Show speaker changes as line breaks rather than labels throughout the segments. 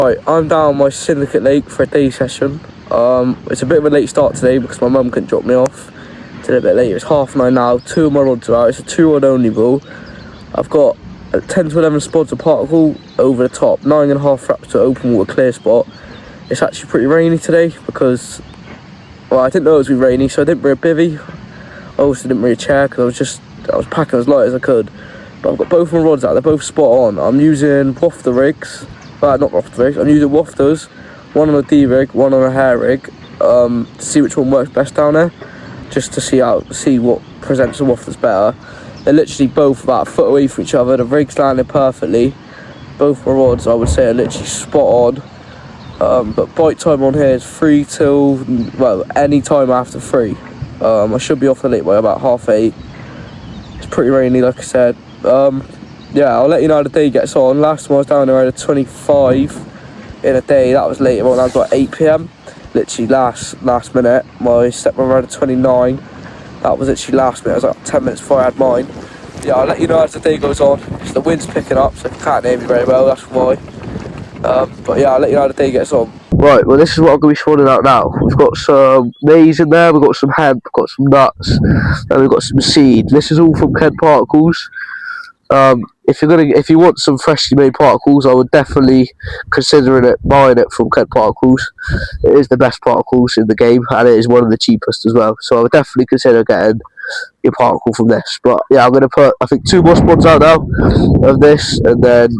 Right, I'm down my Syndicate Lake for a day session. It's a bit of a late start today because my mum couldn't drop me off till a bit later. It's 9:30 now. 2 of my rods are out. It's a 2-rod only rule. I've got 10 to 11 spots of particle over the top, 9.5 wraps to open water clear spot. It's actually pretty rainy today because, well, I didn't know it was going to be rainy, so I didn't bring a bivvy. I also didn't bring a chair because I was packing as light as I could. But I've got both my rods out. They're both spot on. I'm using wafter rigs. Not wafter rigs. I'm using wafters. One on a D rig, one on a hair rig. To see which one works best down there. Just to see what presents the wafters better. They're literally both about a foot away from each other. The rig's landing perfectly. Both my rods, I would say, are literally spot on. But bite time on here is 3 till, well, any time after 3. I should be off the lake by about 8:30. It's pretty rainy, like I said. Yeah, I'll let you know how the day gets on. Last time I was down there, I had a 25 in a day. That was later on. That was like 8 PM. Literally last minute. My stepbrother had a 29. That was literally last minute. I was like 10 minutes before I had mine. Yeah, I'll let you know as the day goes on. Because the wind's picking up, so if you can't hear me very well, that's why. But yeah, I'll let you know how the day gets on. Right, well, this is what I'm going to be spawning out now. We've got some maize in there, we've got some hemp, we've got some nuts, and we've got some seed. This is all from Carp Particles. If you want some freshly made particles, I would definitely consider buying it from Carp Particles. It is the best particles in the game, and it is one of the cheapest as well. So I would definitely consider getting your particle from this. But yeah, I'm going to put, I think, 2 more spots out now of this, and then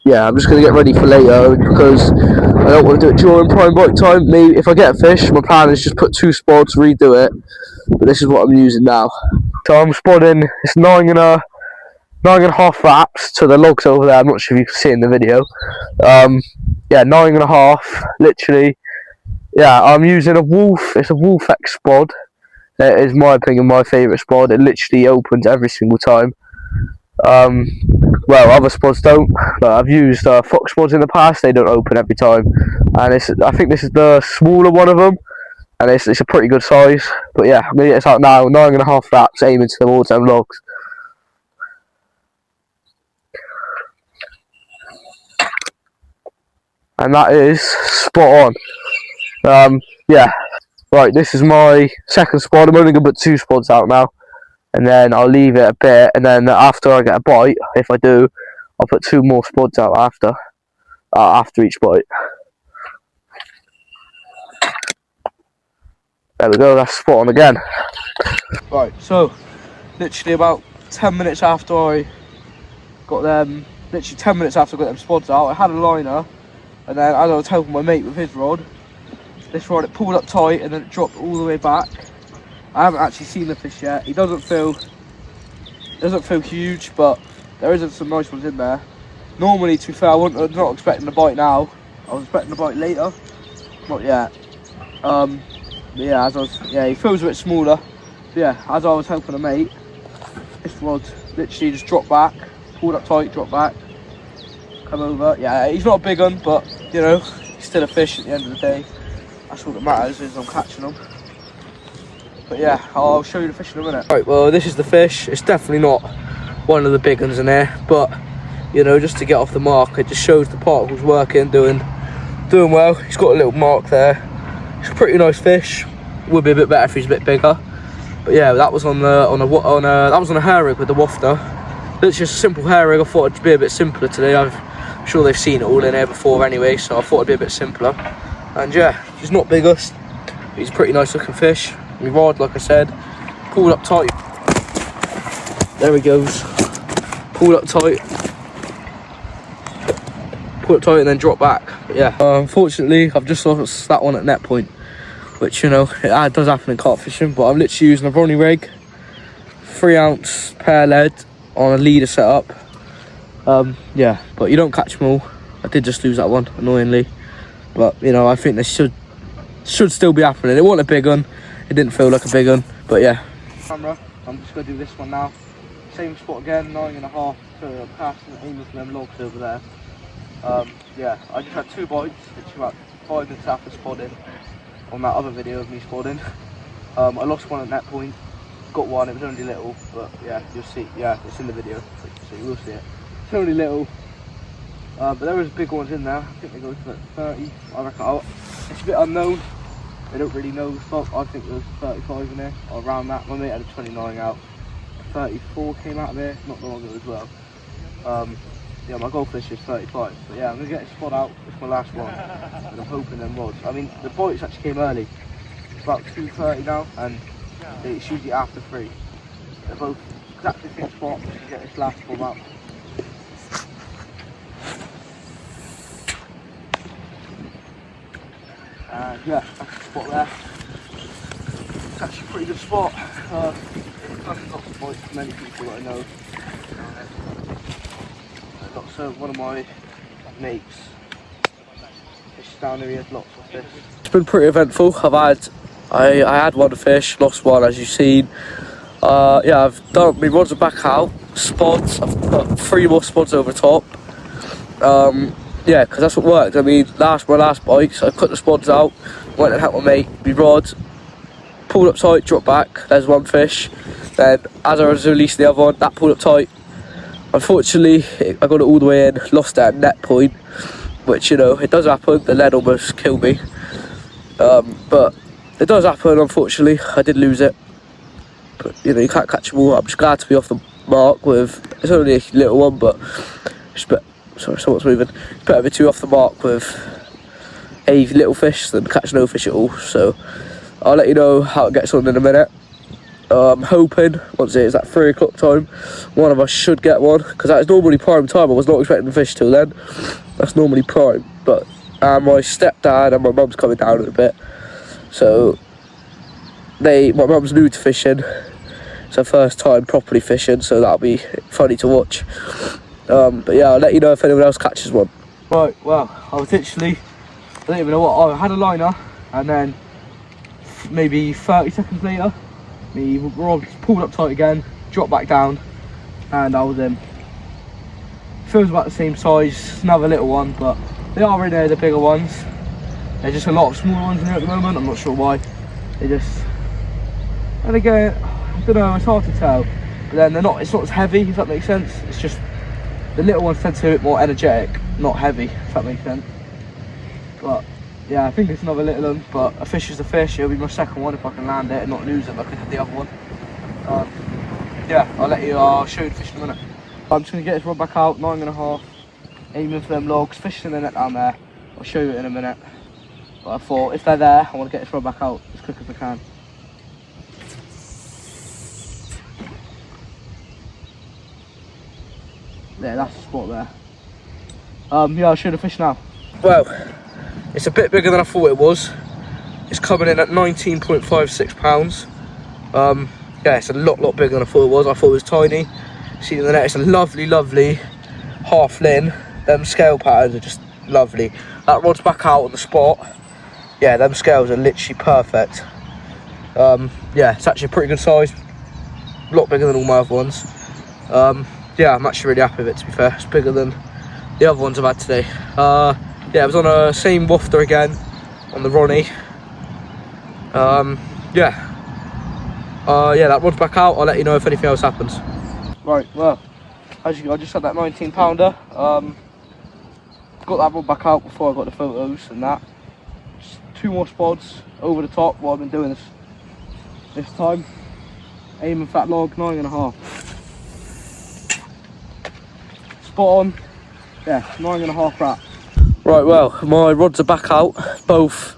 yeah, I'm just going to get ready for later because I don't want to do it during prime bite time. Maybe if I get a fish, my plan is just put 2 spots, redo it. But this is what I'm using now. So I'm spotting, it's 9.5 wraps to the logs over there. I'm not sure if you can see in the video. Yeah, 9.5, literally. Yeah, I'm using a Wolf. It's a Wolf X spod. It is, my opinion, my favourite spod. It literally opens every single time. Well, other spods don't. I've used Fox spods in the past. They don't open every time. And I think this is the smaller one of them. And it's a pretty good size. But yeah, I'm going to get this out now. 9.5 wraps aiming towards them logs. And that is spot on. Yeah, right, this is my second spot. I'm only going to put 2 spots out now, and then I'll leave it a bit, and then after I get a bite, if I do, I'll put 2 more spots out after each bite. There we go, that's spot on again. Right, so literally about 10 minutes after I got them, literally 10 minutes after I got them spots out, I had a liner. And then as I was helping my mate with his rod, this rod, it pulled up tight and then it dropped all the way back. I haven't actually seen the fish yet. He doesn't feel huge, but there isn't some nice ones in there. Normally, to be fair, I'm not expecting a bite now. I was expecting a bite later, not yet. Yeah, he feels a bit smaller. But yeah, as I was helping a mate, this rod literally just dropped back, pulled up tight, dropped back. Come over. Yeah, he's not a big one, but you know, he's still a fish at the end of the day. That's all that matters, is I'm catching them. But yeah, I'll show you the fish in a minute. Right, well, this is the fish. It's definitely not one of the big ones in there, but you know, just to get off the mark, it just shows the particles working, doing well. He's got a little mark there. It's a pretty nice fish. Would be a bit better if he's a bit bigger. But yeah, that was on a hair rig with the wafter. It's just a simple hair rig. I thought it'd be a bit simpler today. I'm sure they've seen it all in here before anyway, so I thought it'd be a bit simpler. And yeah, he's not biggest, but he's a pretty nice looking fish. My rod, like I said, pulled up tight. There he goes. Pulled up tight. Pull it tight and then drop back. But yeah, unfortunately, I've just lost that one at net point, which, you know, it does happen in carp fishing. But I'm literally using a Ronnie rig, 3-ounce pair lead on a leader setup. Yeah, but you don't catch them all. I did just lose that one, annoyingly. But you know, I think this should still be happening. It wasn't a big one. It didn't feel like a big one, but yeah. Camera. I'm just gonna do this one now. Same spot again, 9.5 to casting aiming for them logs over there. Yeah, I just had 2 bites, which about 5 minutes after spotting on that other video of me spotting. I lost one at net point, got one, it was only little, but yeah, you'll see, yeah, it's in the video, so you will see it. It's only little, But there was big ones in there. I think they go to like 30. I reckon it's a bit unknown. They don't really know the stock. I think there was 35 in there, or around that. My mate had a 29 out. 34 came out of there not long ago as well. Yeah, my goldfish is 35. But yeah, I'm gonna get a spot out. It's my last one, and I'm hoping them rods. I mean, the bites actually came early. It's about 2:30 now, and it's usually after 3. They're both exactly the same spot. I'm gonna get this last one out. And yeah, that's the spot there. It's actually a pretty good spot. It's lots of bites for many people that I know. So one of my mates fishes down here, he had lots of fish. It's been pretty eventful. I had one fish, lost one as you've seen. Yeah, I've done my rods are back out, spods, I've put 3 more spods over top. Yeah, because that's what worked. I mean, my last bites, I cut the spods out, went and helped my mate, my rod, pulled up tight, dropped back, there's one fish. Then as I was releasing the other one, that pulled up tight. Unfortunately, I got it all the way in, lost it at net point, which, you know, it does happen. The lead almost killed me. But it does happen, unfortunately. I did lose it. But, you know, you can't catch them all. I'm just glad to be off the mark with, it's only a little one, but it's better, sorry, someone's moving. It's better to be off the mark with a little fish than catch no fish at all. So I'll let you know how it gets on in a minute. I'm hoping once it is that 3 o'clock time, one of us should get one, because that is normally prime time. I was not expecting the fish till then. That's normally prime. But my stepdad and my mum's coming down in a bit, so my mum's new to fishing. It's her first time properly fishing, so that'll be funny to watch. But yeah, I'll let you know if anyone else catches one. Right, well, I was literally, I don't even know what, I had a liner, and then maybe 30 seconds later, the rod pulled up tight again, dropped back down, and I was in. Feels about the same size, another little one, but they are in there, the bigger ones. There's just a lot of smaller ones in here at the moment, I'm not sure why. They just, and again, I don't know, it's hard to tell. But then it's not as heavy, if that makes sense. It's just, the little ones tend to be a bit more energetic, not heavy, if that makes sense. But yeah, I think it's another little one, but a fish is a fish. It'll be my second one if I can land it and not lose it like I did the other one. Yeah, I'll show you the fish in a minute. I'm just going to get this rod back out, 9.5, aiming for them logs, fishing in the net down there. I'll show you it in a minute. But I thought, if they're there, I want to get this rod back out as quick as I can. Yeah, that's the spot there. Yeah, I'll show you the fish now. Well, it's a bit bigger than I thought it was. It's coming in at 19.56 pounds. Yeah, it's a lot bigger than I thought it was. I thought it was tiny. See in the net, it's a lovely half lin. Them scale patterns are just lovely. That rod's back out on the spot. Yeah, them scales are literally perfect. Yeah, it's actually a pretty good size. A lot bigger than all my other ones. Yeah, I'm actually really happy with it, to be fair. It's bigger than the other ones I've had today. Yeah, it was on a same wafter again, on the Ronnie. Yeah, that rod's back out. I'll let you know if anything else happens. Right, well, as you, I just had that 19 pounder. Got that rod back out before I got the photos and that. Just 2 more spods over the top while I've been doing this time. Aiming for that log, 9.5. Spot on. Yeah, 9.5 wrap. Right, well, my rods are back out, both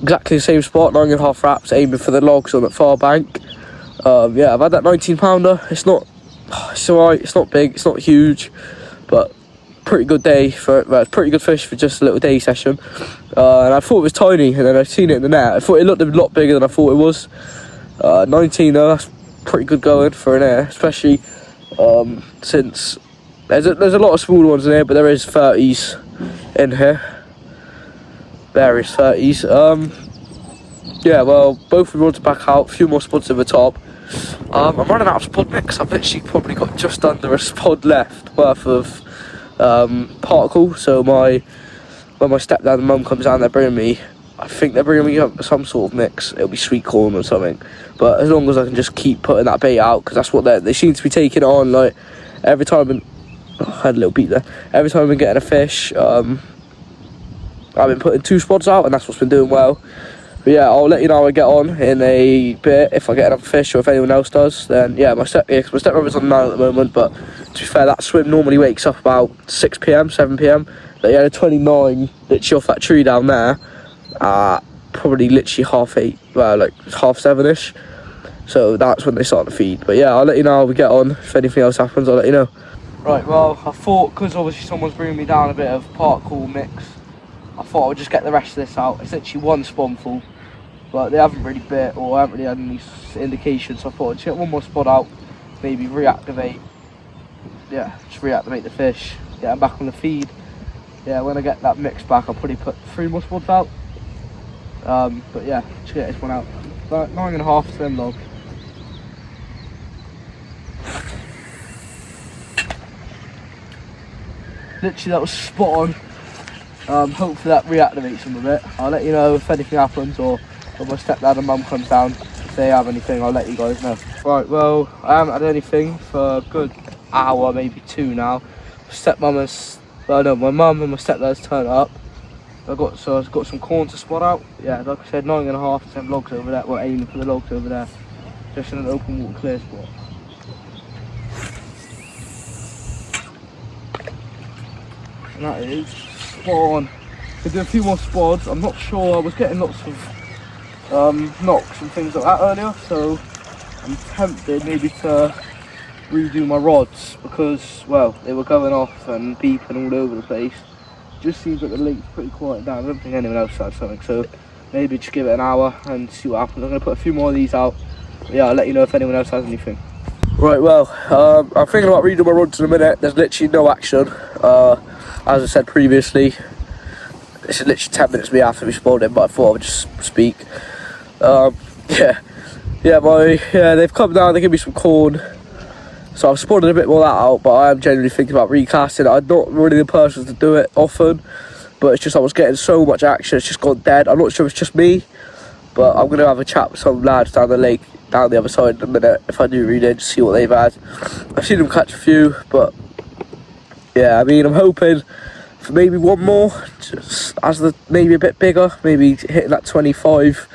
exactly the same spot, 9.5 wraps, aiming for the logs on that far bank. Yeah, I've had that 19 pounder. It's alright, it's not big, it's not huge, but pretty good day pretty good fish for just a little day session. And I thought it was tiny, and then I've seen it in the net. I thought it looked a lot bigger than I thought it was. 19 though, that's pretty good going for an air, especially since there's a lot of smaller ones in here, but there is 30s in here, various 30s. Yeah, well, both the rods are back out, a few more spots at the top. I'm running out of spod mix. I've literally probably got just under a spod left worth of particle. So when my stepdad and mum comes down, I think they're bringing me up some sort of mix. It'll be sweet corn or something, but as long as I can just keep putting that bait out, because that's what they seem to be taking on, like every time I had a little beat there. Every time I've been getting a fish, I've been putting 2 spots out, and that's what's been doing well. But yeah, I'll let you know how I get on in a bit. If I get enough fish, or if anyone else does, then yeah, my stepbrother's on 9 at the moment. But to be fair, that swim normally wakes up about 6 p.m, 7 p.m. But yeah, the 29 literally off that tree down there, probably literally 8:30, well, like 7:30ish. So that's when they start to feed. But yeah, I'll let you know how we get on. If anything else happens, I'll let you know. Right, well, I thought, because obviously someone's bringing me down a bit of particle mix, I thought I would just get the rest of this out. It's literally 1 spawnful, but they haven't really bit or haven't really had any indications, so I thought I'd just get 1 more spot out, maybe reactivate, yeah, just reactivate the fish, get them back on the feed. Yeah, when I get that mix back, I'll probably put 3 more spots out. But yeah, just get this one out. About 9.5 to them long. Literally, that was spot on. Hopefully that reactivates them a bit. I'll let you know if anything happens, or if my stepdad and mum comes down. If they have anything, I'll let you guys know. Right, well, I haven't had anything for a good hour, maybe 2 now. My mum and my stepdad's turned up. I've got some corn to spot out. Yeah, like I said, 9.5 to 10 logs over there. We're aiming for the logs over there, just in an open water clear spot. And that is spot on. Could do a few more spots. I'm not sure. I was getting lots of knocks and things like that earlier, so I'm tempted maybe to redo my rods, because, well, they were going off and beeping all over the place. Just seems like the lake's pretty quiet down. I don't think anyone else had something, so maybe just give it an hour and see what happens. I'm going to put a few more of these out. But yeah, I'll let you know if anyone else has anything. Right, well, I'm thinking about redoing my rods in a minute. There's literally no action. As I said previously, this is literally 10 minutes me after we spawned in, but I thought I would just speak. They've come down, they give me some corn. So I've spotted a bit more of that out, but I am genuinely thinking about recasting it. I'm not really the person to do it often, but it's just I was getting so much action, it's just gone dead. I'm not sure if it's just me, but I'm going to have a chat with some lads down the lake, down the other side in a minute, if I do read it, to see what they've had. I've seen them catch a few, but yeah, I mean, I'm hoping for maybe 1 more, just as maybe a bit bigger, maybe hitting that 25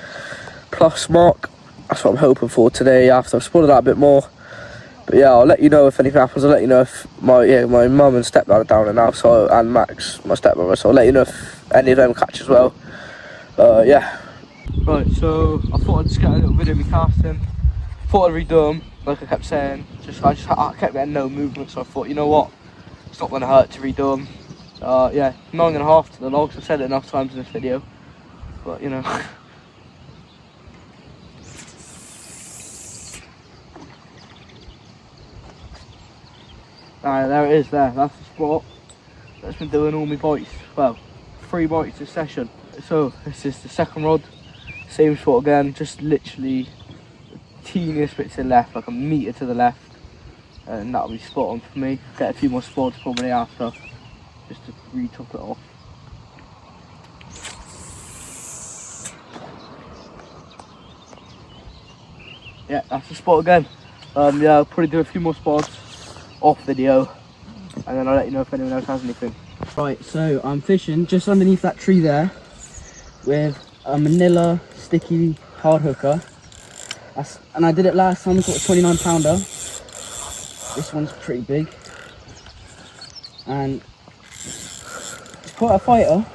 plus mark. That's what I'm hoping for today, after I've spotted that a bit more. But yeah, I'll let you know if anything happens. I'll let you know if my mum and stepdad are down there now, and Max, my stepbrother. So I'll let you know if any of them catch as well. Yeah. Right, so I thought I'd just get a little video of me casting. Thought I'd redo them, like I kept saying. I kept getting no movement, so I thought, you know what, it's not going to hurt to redo them. Yeah, 9.5 to the logs. I've said it enough times in this video, but you know. There it is there, that's the spot that's been doing all my bites. Well, 3 bites this session. So this is the second rod, same spot again, just literally the teeniest bit to the left, like a metre to the left, and that'll be spot on for me. Get a few more spots probably after, just to re-top it off. Yeah, that's the spot again. Yeah, I'll probably do a few more spots off video, and then I'll let you know if anyone else has anything.
Right, so I'm fishing just underneath that tree there with a manila sticky hard hooker. And I did it last time, I caught a 29 pounder. This one's pretty big. And it's quite a fighter.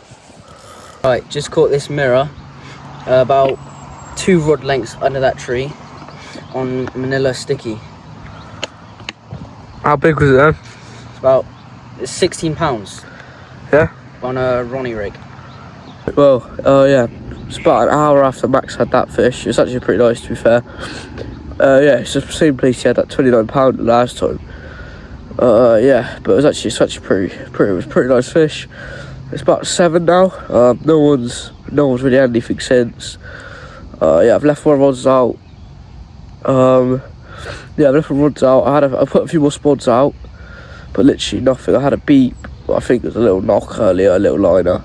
Right, just caught this mirror about 2 rod lengths under that tree on manila sticky.
How big was it then?
It's 16 pounds.
Yeah?
On a Ronnie rig.
Well, yeah, it's about an hour after Max had that fish. It's actually pretty nice, to be fair. Yeah, it's the same place he had that 29 pounder last time. Yeah, but it was actually such a pretty nice fish. It's about 7 now. No one's really had anything since. Yeah, I've left 1 rods out. Yeah, I've left 1 rods out. I put a few more spots out, but literally nothing. I had a beep, but I think it was a little knock earlier, a little liner.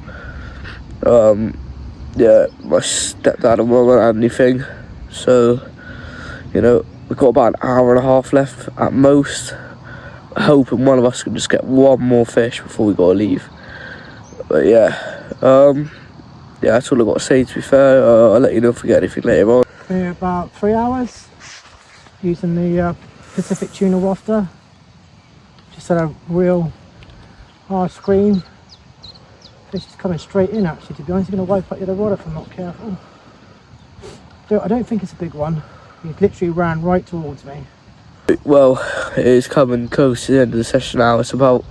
Yeah, my stepdad and mum haven't had anything, so you know we've got about an hour and a half left at most. hoping one of us can just get one more fish before we gotta leave. But yeah, that's all I've got to say, to be fair. I'll let you know if we get anything later on.
For about 3 hours using the Pacific tuna wafter. Just had a real hard scream. Fish is coming straight in, actually, to be honest. He's going to wipe out the other rod if I'm not careful. I don't think it's a big one. He literally ran right towards me.
Well, it is coming close to the end of the session now. It's about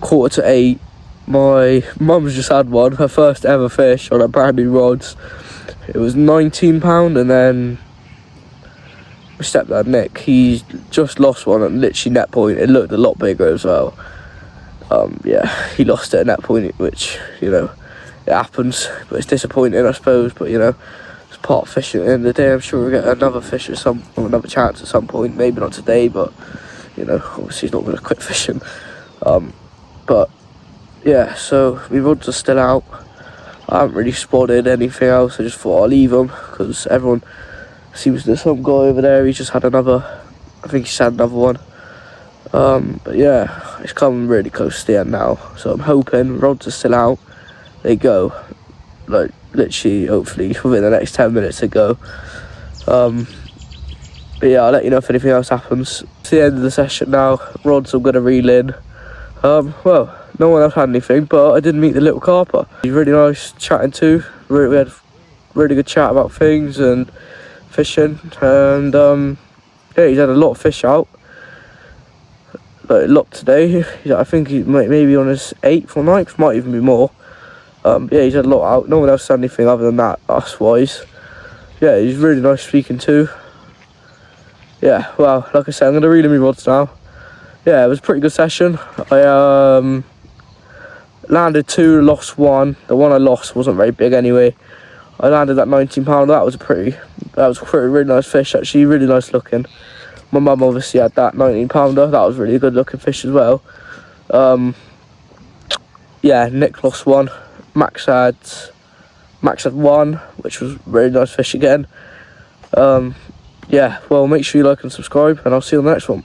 7:45. My mum's just had one, her first ever fish on her brand new rods. It was £19, and then my stepdad Nick, he's just lost one at literally net point. It looked a lot bigger as well. Yeah, he lost it at net point, which, you know, it happens, but it's disappointing, I suppose. But, you know, it's part of fishing at the end of the day. I'm sure we'll get another fish another chance at some point. Maybe not today, but, you know, obviously he's not going to quit fishing. But yeah, so my rods are still out. I haven't really spotted anything else. I just thought I'll leave them because everyone seems to. Some guy over there, he's just had another. I think he's had another one. But yeah, it's coming really close to the end now. So I'm hoping rods are still out. They go, like literally, hopefully within the next 10 minutes they go. But yeah, I'll let you know if anything else happens. It's the end of the session now. Rods I'm gonna reel in. Well, no one else had anything, but I did meet the little carper. He's really nice chatting to. We had a really good chat about things and fishing, and yeah, he's had a lot of fish out. Like a lot today. I think he maybe on his 8th or 9th, might even be more. Yeah, he's had a lot out. No one else had anything other than that, us wise. Yeah, he's really nice speaking to. Yeah, well, like I said, I'm gonna reel in my rods now. Yeah, it was a pretty good session. I landed 2, lost 1. The one I lost wasn't very big anyway. I landed that £19. That was a really nice fish, actually, really nice looking. My mum obviously had that £19. That was really a good looking fish as well. Yeah, Nick lost 1. Max had 1, which was a really nice fish again. Yeah, well, make sure you like and subscribe, and I'll see you on the next one.